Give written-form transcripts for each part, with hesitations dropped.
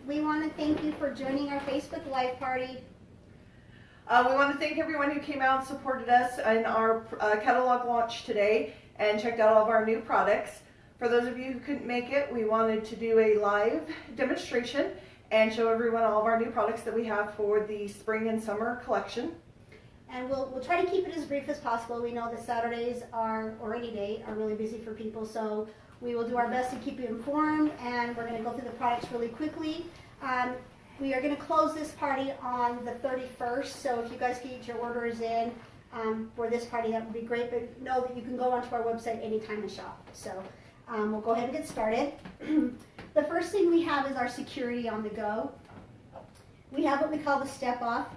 We want to thank you for joining our Facebook Live party. We want to thank everyone who came out and supported us in our catalog launch today and checked out all of our new products. For those of you who couldn't make it, we wanted to do a live demonstration and show everyone all of our new products that we have for the spring and summer collection. And we'll try to keep it as brief as possible. We know that Saturdays or any day are really busy for people, so we will do our best to keep you informed, and we're going to go through the products really quickly. We are going to close this party on the 31st, so if you guys can get your orders in for this party, that would be great, but know that you can go onto our website anytime and shop. So we'll go ahead and get started. The first thing we have is our security on the go. We have what we call the Step Off.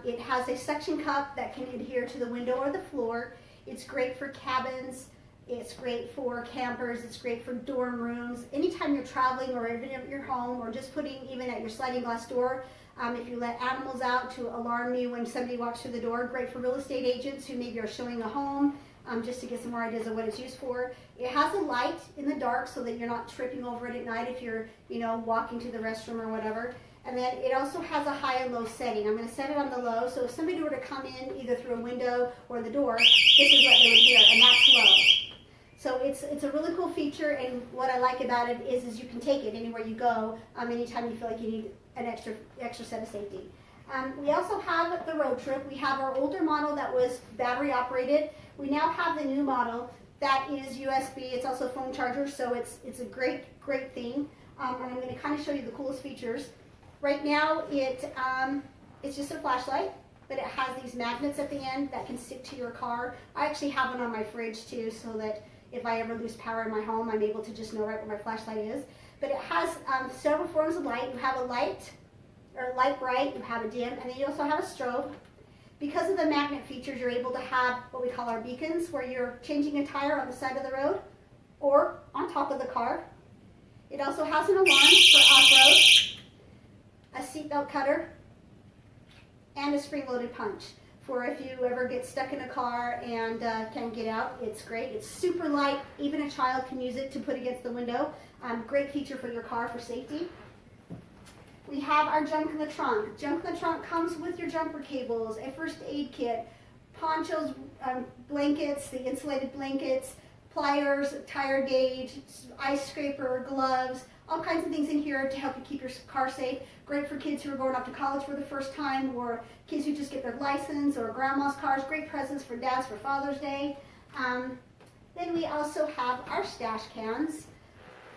It has a suction cup that can adhere to the window or the floor. It's great for cabins. It's great for campers. It's great for dorm rooms. Anytime you're traveling or even at your home or just putting even at your sliding glass door, if you let animals out to alarm you when somebody walks through the door, great for real estate agents who maybe are showing a home just to get some more ideas of what it's used for. It has a light in the dark so that you're not tripping over it at night if you're, walking to the restroom or whatever. And then it also has a high and low setting. I'm going to set it on the low, so if somebody were to come in either through a window or the door, this is what they would hear, and that's low. So it's a really cool feature, and what I like about it is you can take it anywhere you go, anytime you feel like you need an extra set of safety. We also have the road trip. We have our older model that was battery operated. We now have the new model that is USB. It's also a phone charger, so it's a great thing. And I'm going to kind of show you the coolest features. Right now it's just a flashlight, but it has these magnets at the end that can stick to your car. I actually have one on my fridge too, so that if I ever lose power in my home, I'm able to just know right where my flashlight is. But it has several forms of light. You have a light, or light bright, you have a dim, and then you also have a strobe. Because of the magnet features, you're able to have what we call our beacons, where you're changing a tire on the side of the road or on top of the car. It also has an alarm for off-road, a seatbelt cutter, and a spring-loaded punch. For if you ever get stuck in a car and can't get out, it's great. It's super light. Even a child can use it to put against the window. Great feature for your car for safety. We have our junk in the trunk. Junk in the trunk comes with your jumper cables, a first aid kit, ponchos, blankets, the insulated blankets, pliers, tire gauge, ice scraper, gloves, all kinds of things in here to help you keep your car safe. Great for kids who are going off to college for the first time, or kids who just get their license, or grandma's cars. Great presents for dads for Father's Day. Then we also have our stash cans.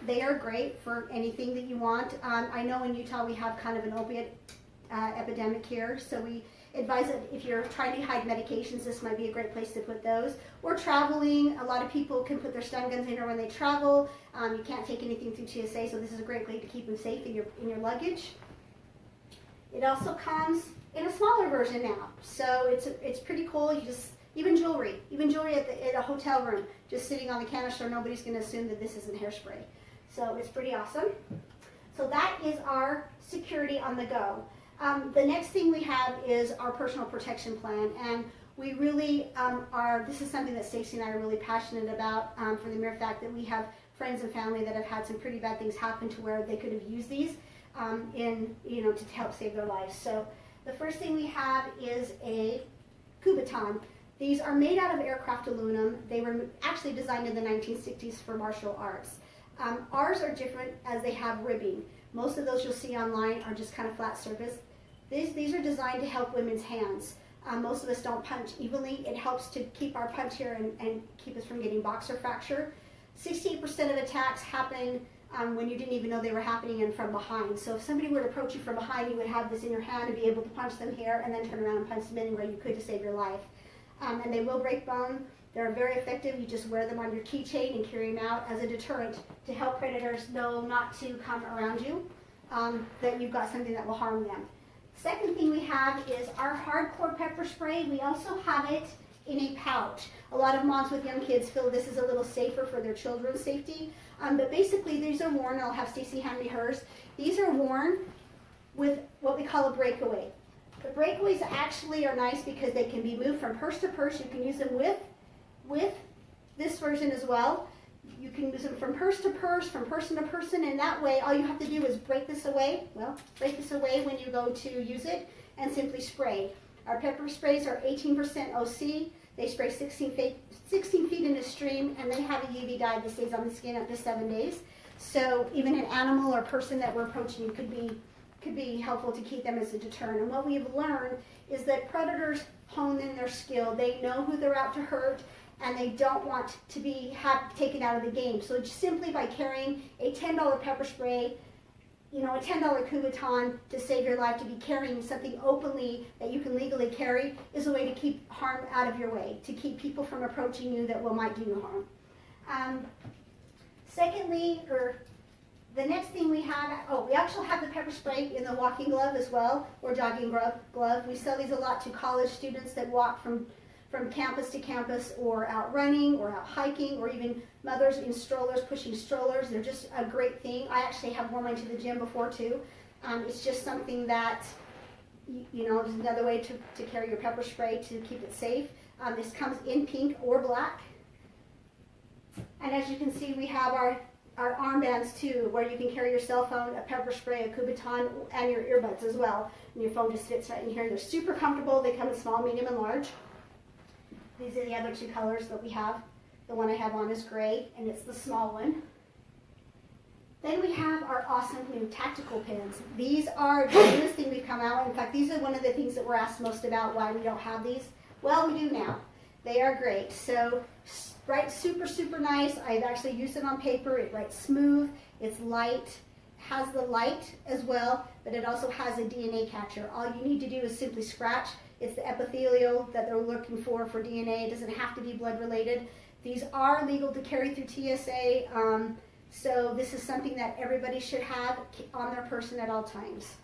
They are great for anything that you want. I know in Utah we have kind of an opiate epidemic here, so we advise that if you're trying to hide medications, this might be a great place to put those. Or traveling, a lot of people can put their stun guns in here when they travel. You can't take anything through TSA, so this is a great way to keep them safe in your luggage. It also comes in a smaller version now, so it's pretty cool. Even jewelry at a hotel room, just sitting on the canister, nobody's going to assume that this isn't hairspray. So it's pretty awesome. So that is our security on the go. The next thing we have is our personal protection plan, and we really this is something that Stacey and I are really passionate about for the mere fact that we have friends and family that have had some pretty bad things happen to where they could have used these to help save their lives. So the first thing we have is a Kubotan. These are made out of aircraft aluminum. They were actually designed in the 1960s for martial arts. Ours are different as they have ribbing. Most of those you'll see online are just kind of flat surface. These are designed to help women's hands. Most of us don't punch evenly. It helps to keep our punch here and keep us from getting boxer fracture. 68% of attacks happen when you didn't even know they were happening and from behind. So if somebody were to approach you from behind, you would have this in your hand and be able to punch them here and then turn around and punch them anywhere you could to save your life. And they will break bone. They're very effective. You just wear them on your keychain and carry them out as a deterrent to help predators know not to come around you, that you've got something that will harm them. Second thing we have is our hardcore pepper spray. We also have it in a pouch. A lot of moms with young kids feel this is a little safer for their children's safety. But basically these are worn, I'll have Stacey hand me hers. These are worn with what we call a breakaway. The breakaways actually are nice because they can be moved from purse to purse. You can use them with this version as well. You can use them from purse to purse, from person to person, and that way all you have to do is break this away. Well, break this away when you go to use it and simply spray. Our pepper sprays are 18% OC. They spray 16 feet in a stream, and they have a UV dye that stays on the skin up to 7 days. So even an animal or person that we're approaching could be helpful to keep them as a deterrent. And what we've learned is that predators hone in their skill. They know who they're out to hurt, and they don't want to be taken out of the game. So just simply by carrying a $10 pepper spray, you know, a $10 Kubotan to save your life, to be carrying something openly that you can legally carry is a way to keep harm out of your way, to keep people from approaching you that might do you harm. Secondly, or the next thing we have, we actually have the pepper spray in the walking glove as well, or jogging glove. We sell these a lot to college students that walk from campus to campus, or out running, or out hiking, or even mothers in strollers, pushing strollers. They're just a great thing. I actually have worn mine to the gym before too. It's just something that, you know, is another way to carry your pepper spray to keep it safe. This comes in pink or black. And as you can see, we have our armbands too, where you can carry your cell phone, a pepper spray, a Kubotan, and your earbuds as well. And your phone just fits right in here. They're super comfortable. They come in small, medium, and large. These are the other two colors that we have. The one I have on is gray, and it's the small one. Then we have our awesome new tactical pins. These are the newest thing we've come out. In fact, these are one of the things that we're asked most about, why we don't have these. Well, we do now. They are great. So, writes super, super nice. I've actually used it on paper. It writes smooth. It's light. Has the light as well, but it also has a DNA catcher. All you need to do is simply scratch. It's the epithelial that they're looking for DNA. It doesn't have to be blood related. These are legal to carry through TSA, so this is something that everybody should have on their person at all times.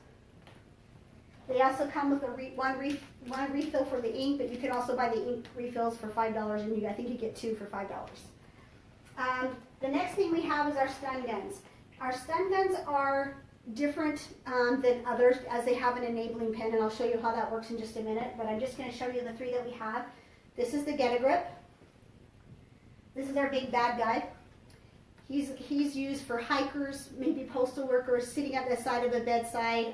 They also come with one refill for the ink, but you can also buy the ink refills for $5, and I think you get 2 for $5. The next thing we have is our stun guns. Our stun guns are different than others, as they have an enabling pin, and I'll show you how that works in just a minute, but I'm just going to show you the 3 that we have. This is the Get a Grip. This is our big bad guy. He's used for hikers, maybe postal workers, sitting at the side of a bedside,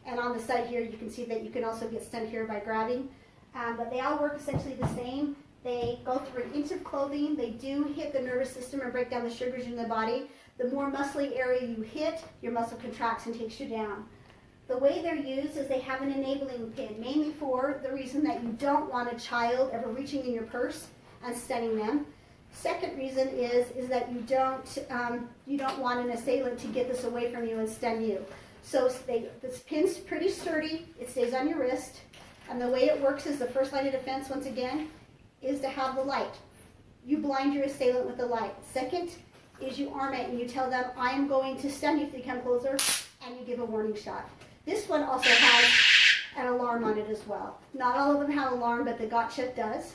and on the side here you can see that you can also get stunned here by grabbing. But they all work essentially the same. They go through an inch of clothing. They do hit the nervous system and break down the sugars in the body. The more muscly area you hit, your muscle contracts and takes you down. The way they're used is they have an enabling pin, mainly for the reason that you don't want a child ever reaching in your purse and stunning them. Second reason is that you don't want an assailant to get this away from you and stun you. So this pin's pretty sturdy. It stays on your wrist, and the way it works is the first line of defense, once again, is to have the light. You blind your assailant with the light. Second is you arm it and you tell them, I am going to stun you if they come closer, and you give a warning shot. This one also has an alarm on it as well. Not all of them have an alarm, but the Gotcha does.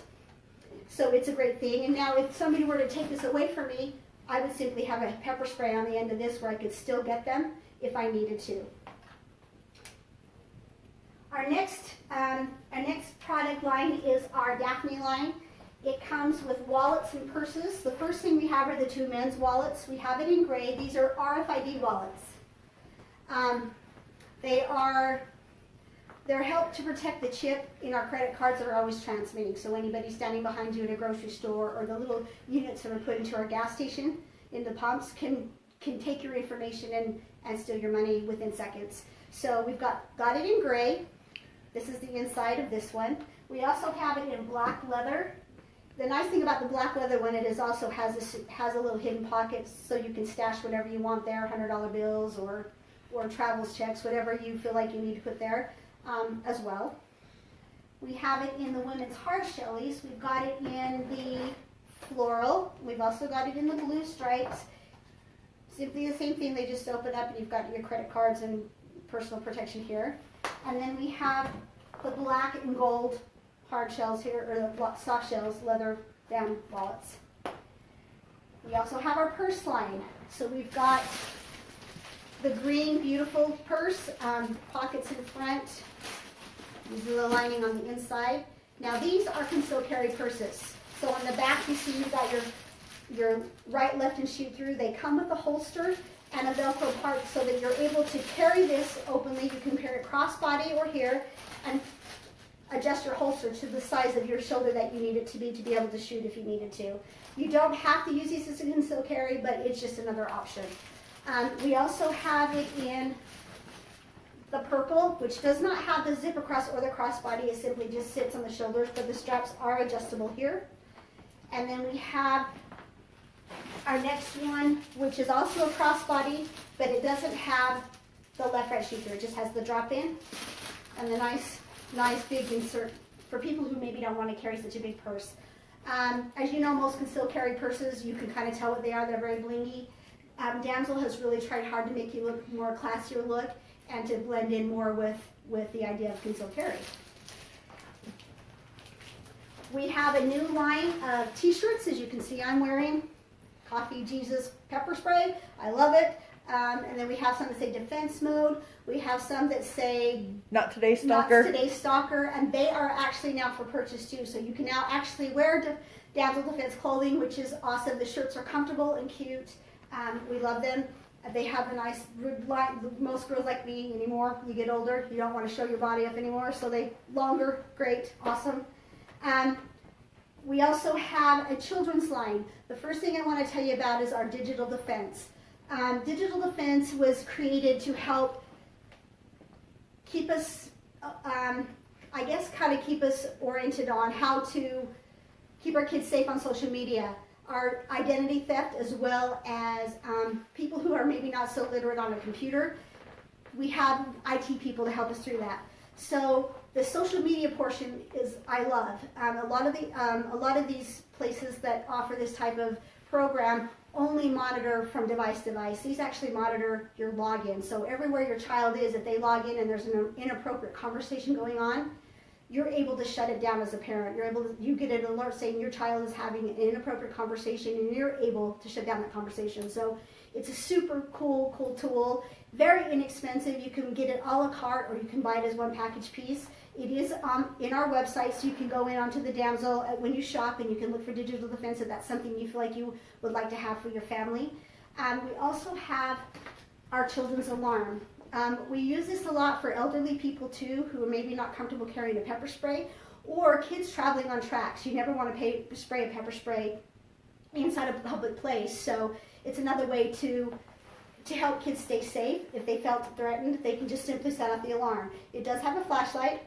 So it's a great thing. And now if somebody were to take this away from me, I would simply have a pepper spray on the end of this where I could still get them if I needed to. Our next product line is our Daphne line. It comes with wallets and purses. The first thing we have are the 2 men's wallets. We have it in gray. These are RFID wallets. They're helped to protect the chip in our credit cards that are always transmitting. So anybody standing behind you in a grocery store, or the little units that are put into our gas station in the pumps can take your information and steal your money within seconds. So we've got it in gray. This is the inside of this one. We also have it in black leather. The nice thing about the black leather one, it also has a little hidden pocket, so you can stash whatever you want there, $100 bills or travels checks, whatever you feel like you need to put there as well. We have it in the women's hard shellies. We've got it in the floral. We've also got it in the blue stripes. Simply the same thing, they just open up and you've got your credit cards and personal protection here. And then we have the black and gold hard shells here, or the soft shells, leather down wallets. We also have our purse line. So we've got the green, beautiful purse, pockets in front. These are the lining on the inside. Now these are concealed carry purses. So on the back you see you've got your right, left, and shoot through. They come with a holster and a Velcro part so that you're able to carry this openly. You can carry it crossbody or here and adjust your holster to the size of your shoulder that you need it to be able to shoot if you needed to. You don't have to use these as a concealed carry, but it's just another option. We also have it in the purple, which does not have the zip across or the crossbody. It simply just sits on the shoulders, but the straps are adjustable here. And then we have our next one, which is also a crossbody, but it doesn't have the left-right shoot-through. It just has the drop-in and the nice big insert for people who maybe don't want to carry such a big purse. As you know, most concealed carry purses, you can kind of tell what they are. They're very blingy. Damsel has really tried hard to make you look more classier look and to blend in more with the idea of concealed carry. We have a new line of t-shirts. As you can see, I'm wearing Coffee Jesus pepper spray. I love it. And then we have some that say defense mode. We have some that say Not Today's Stalker. Not Today's Stalker, and they are actually now for purchase too. So you can now actually wear Damsel Defense clothing, which is awesome. The shirts are comfortable and cute. We love them. They have a nice line. Most girls like me anymore, you get older, you don't want to show your body up anymore, so they longer, great, awesome. We also have a children's line. The first thing I want to tell you about is our Digital Defense. Digital Defense was created to help keep us, I guess, kind of keep us oriented on how to keep our kids safe on social media. Our identity theft, as well as people who are maybe not so literate on a computer. We have IT people to help us through that. So the social media portion is I love. A lot of these places that offer this type of program only monitor from device to device. These actually monitor your login. So everywhere your child is, if they log in and there's an inappropriate conversation going on, you're able to shut it down as a parent. You get an alert saying your child is having an inappropriate conversation, and you're able to shut down that conversation. So it's a super cool tool. Very inexpensive. You can get it a la carte, or you can buy it as one package piece. It is in our website, so you can go in onto the Damsel when you shop, and you can look for Digital Defense if that's something you feel like you would like to have for your family. We also have our children's alarm. We use this a lot for elderly people too, who are maybe not comfortable carrying a pepper spray, or kids traveling on tracks. You never want to spray a pepper spray inside a public place, so it's another way to help kids stay safe. If they felt threatened, they can just simply set off the alarm. It does have a flashlight.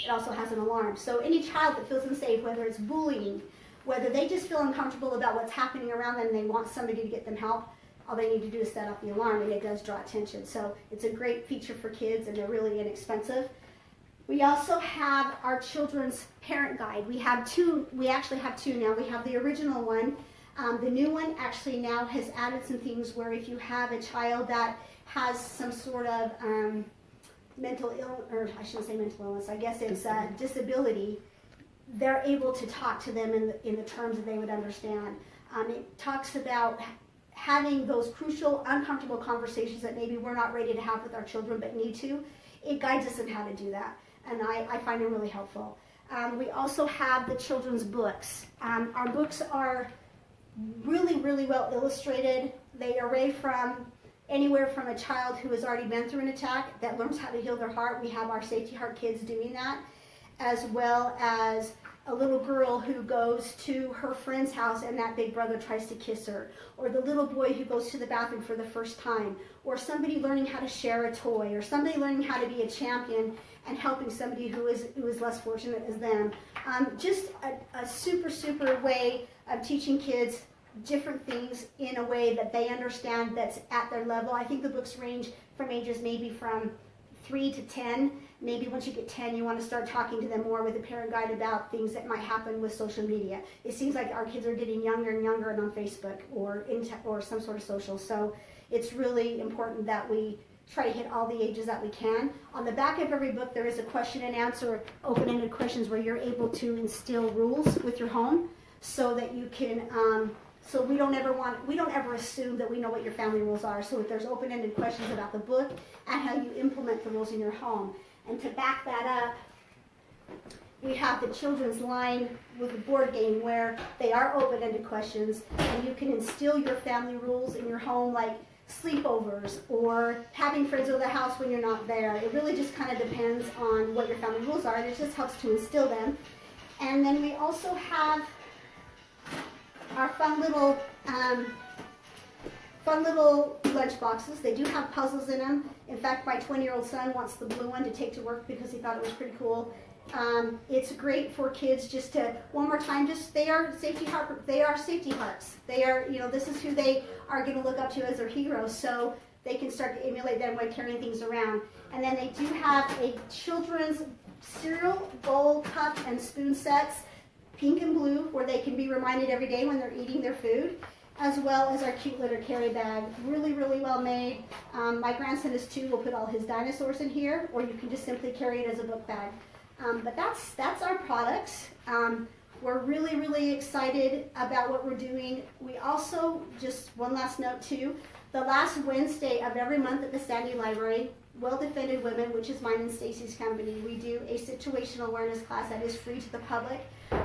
It also has an alarm. So any child that feels unsafe, whether it's bullying, whether they just feel uncomfortable about what's happening around them and they want somebody to get them help, all they need to do is set off the alarm, and it does draw attention. So it's a great feature for kids, and they're really inexpensive. We also have our children's parent guide. We actually have two now. We have the original one. The new one actually now has added some things where if you have a child that has some sort of mental illness, or I shouldn't say mental illness, I guess it's disability, they're able to talk to them in the terms that they would understand. It talks about having those crucial, uncomfortable conversations that maybe we're not ready to have with our children but need to. It guides us on how to do that, and I find them really helpful. We also have the children's books. Our books are really well illustrated. They array from anywhere from a child who has already been through an attack that learns how to heal their heart. We have our Safety Heart kids doing that, as well as a little girl who goes to her friend's house and that big brother tries to kiss her, or the little boy who goes to the bathroom for the first time, or somebody learning how to share a toy, or somebody learning how to be a champion and helping somebody who is less fortunate as them. Just a super way of teaching kids different things in a way that they understand that's at their level. I think the books range from ages maybe from 3 to 10. Maybe once you get 10, you want to start talking to them more with a parent guide about things that might happen with social media. It seems like our kids are getting younger and younger and on Facebook or some sort of social. So it's really important that we try to hit all the ages that we can. On the back of every book, there is a question and answer, open-ended questions where you're able to instill rules with your home so that you can, so we don't ever assume that we know what your family rules are. So if there's open-ended questions about the book and how you implement the rules in your home. And to back that up, we have the children's line with a board game where they are open-ended questions, and you can instill your family rules in your home, like sleepovers or having friends over the house when you're not there. It really just kind of depends on what your family rules are, and it just helps to instill them. And then we also have our fun little lunch boxes. They do have puzzles in them. In fact, my 20-year-old son wants the blue one to take to work because he thought it was pretty cool. It's great for kids just to, one more time, just they are safety hearts. They are, this is who they are going to look up to as their heroes, so they can start to emulate them by carrying things around. And then they do have a children's cereal bowl, cup, and spoon sets, pink and blue, where they can be reminded every day when they're eating their food, as well as our cute litter carry bag. Really, really well made. My grandson is 2. We'll put all his dinosaurs in here, or you can just simply carry it as a book bag. But that's our products. We're really, really excited about what we're doing. We also, just one last note too, the last Wednesday of every month at the Sandy Library, Well Defended Women, which is mine and Stacy's company, we do a situational awareness class that is free to the public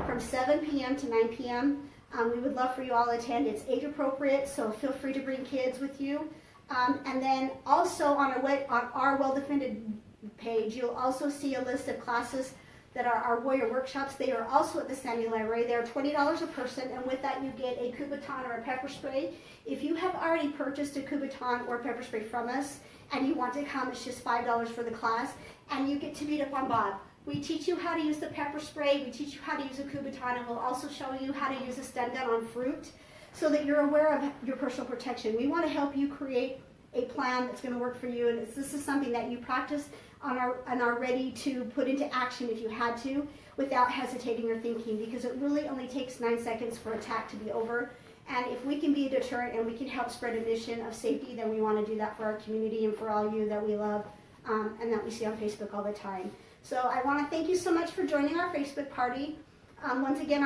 from 7 p.m. to 9 p.m. We would love for you all to attend. It's age appropriate, so feel free to bring kids with you. And then also on our Well Defended page, you'll also see a list of classes that are our warrior workshops. They are also at the Sandy Library. They are $20 a person, and with that you get a Kubotan or a pepper spray. If you have already purchased a Kubotan or a pepper spray from us and you want to come, it's just $5 for the class, and you get to meet up on Bob. We teach you how to use the pepper spray, we teach you how to use a Kubotan, and we'll also show you how to use a stun gun on fruit so that you're aware of your personal protection. We want to help you create a plan that's going to work for you, and this is something that you practice and are ready to put into action if you had to, without hesitating or thinking, because it really only takes 9 seconds for attack to be over. And if we can be a deterrent and we can help spread a mission of safety, then we want to do that for our community and for all you that we love and that we see on Facebook all the time. So I want to thank you so much for joining our Facebook party. Once again,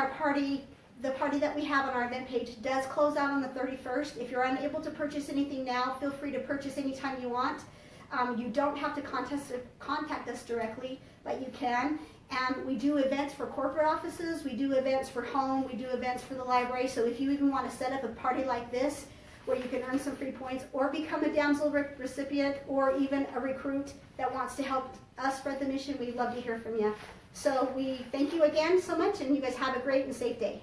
the party that we have on our event page does close out on the 31st. If you're unable to purchase anything now, feel free to purchase anytime you want. You don't have to contact us directly, but you can. And we do events for corporate offices, we do events for home, we do events for the library. So if you even want to set up a party like this, where you can earn some free points, or become a damsel recipient, or even a recruit that wants to help us spread the mission, we'd love to hear from you. So we thank you again so much, and you guys have a great and safe day.